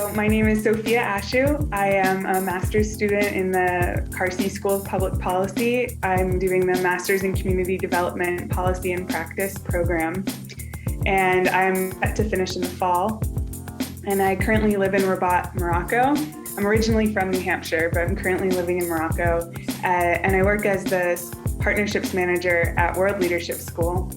My name is Sofia Ashooh. I am a master's student in the Carsey School of Public Policy. I'm doing the Master's in Community Development Policy and Practice program, and I'm set to finish in the fall. And I currently live in Rabat, Morocco. I'm originally from New Hampshire, but I'm currently living in Morocco, and I work as the Partnerships Manager at World Leadership School.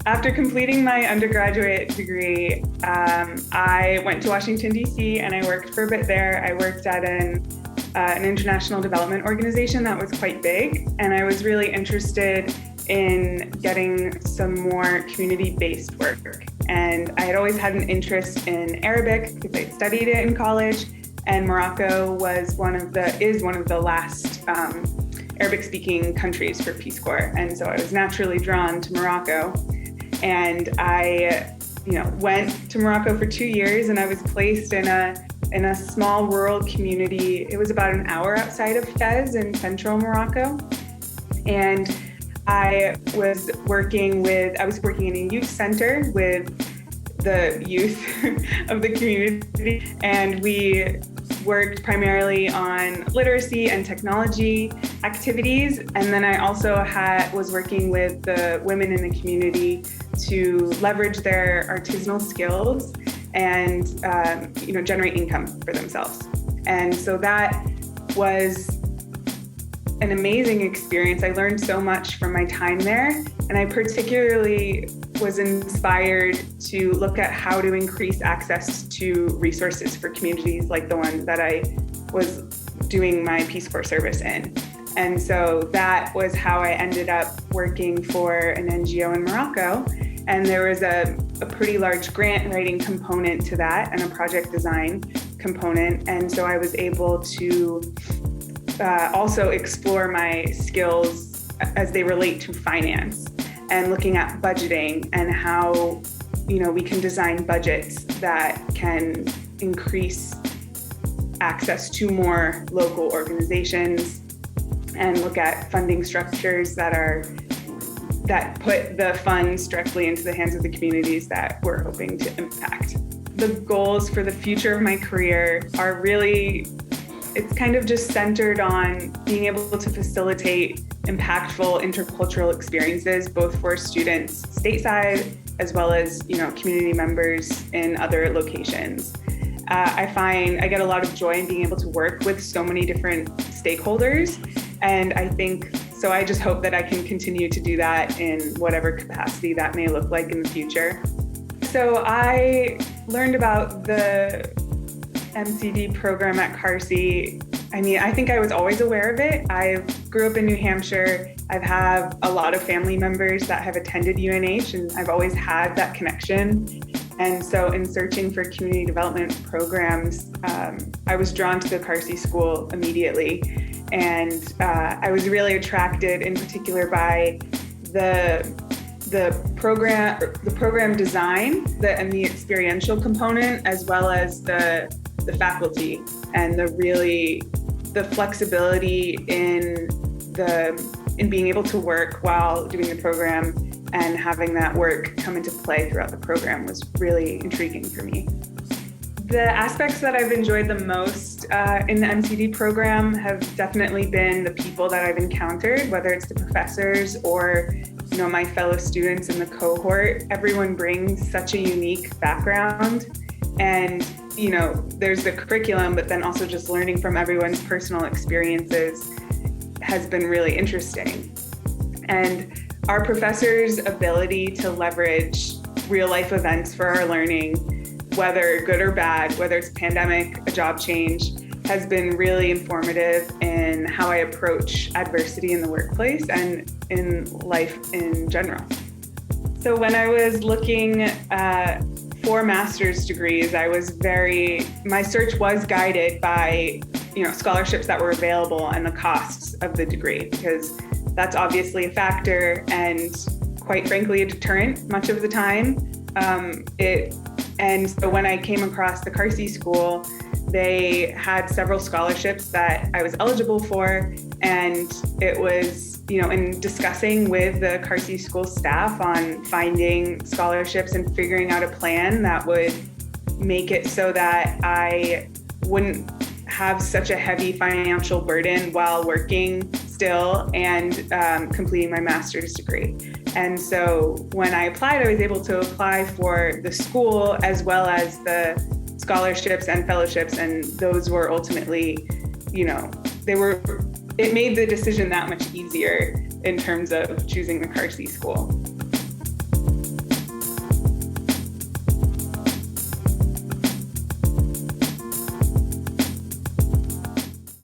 After completing my undergraduate degree, I went to Washington, D.C., and I worked for a bit there. I worked at an international development organization that was quite big, and I was really interested in getting some more community-based work. And I had always had an interest in Arabic because I'd studied it in college, and Morocco is one of the last Arabic-speaking countries for Peace Corps, and so I was naturally drawn to Morocco. And I, went to Morocco for 2 years, and I was placed in a small rural community. It was about an hour outside of Fez in central Morocco. And I was working in a youth center with the youth of the community, and we worked primarily on literacy and technology activities. And then I also was working with the women in the community to leverage their artisanal skills and generate income for themselves. And so that was an amazing experience. I learned so much from my time there, and I particularly was inspired to look at how to increase access to resources for communities like the one that I was doing my Peace Corps service in. And so that was how I ended up working for an NGO in Morocco. And there was a pretty large grant writing component to that and a project design component. And so I was able to also explore my skills as they relate to finance and looking at budgeting and how, we can design budgets that can increase access to more local organizations and look at funding structures that put the funds directly into the hands of the communities that we're hoping to impact. The goals for the future of my career are really, it's kind of just centered on being able to facilitate impactful intercultural experiences, both for students stateside as well as, community members in other locations. I find I get a lot of joy in being able to work with so many different stakeholders, and I just hope that I can continue to do that in whatever capacity that may look like in the future. So I learned about the MCD program at Carsey. I think I was always aware of it. I grew up in New Hampshire. I have a lot of family members that have attended UNH, and I've always had that connection. And so in searching for community development programs, I was drawn to the Carsey School immediately. And I was really attracted in particular by the program design and the experiential component, as well as the faculty and the flexibility in being able to work while doing the program and having that work come into play throughout the program was really intriguing for me. The aspects that I've enjoyed the most in the MCD program have definitely been the people that I've encountered, whether it's the professors or my fellow students in the cohort. Everyone brings such a unique background, and there's the curriculum, but then also just learning from everyone's personal experiences has been really interesting. And our professors' ability to leverage real life events for our learning, whether good or bad, whether it's a pandemic, a job change, has been really informative in how I approach adversity in the workplace and in life in general. So when I was looking for master's degrees, my search was guided by, scholarships that were available and the costs of the degree, because that's obviously a factor and quite frankly a deterrent much of the time. And so when I came across the Carsey School, they had several scholarships that I was eligible for, and it was, in discussing with the Carsey School staff on finding scholarships and figuring out a plan that would make it so that I wouldn't have such a heavy financial burden while working still and completing my master's degree. And so when I applied, I was able to apply for the school as well as the scholarships and fellowships, and those were ultimately, it made the decision that much easier in terms of choosing the Carsey school.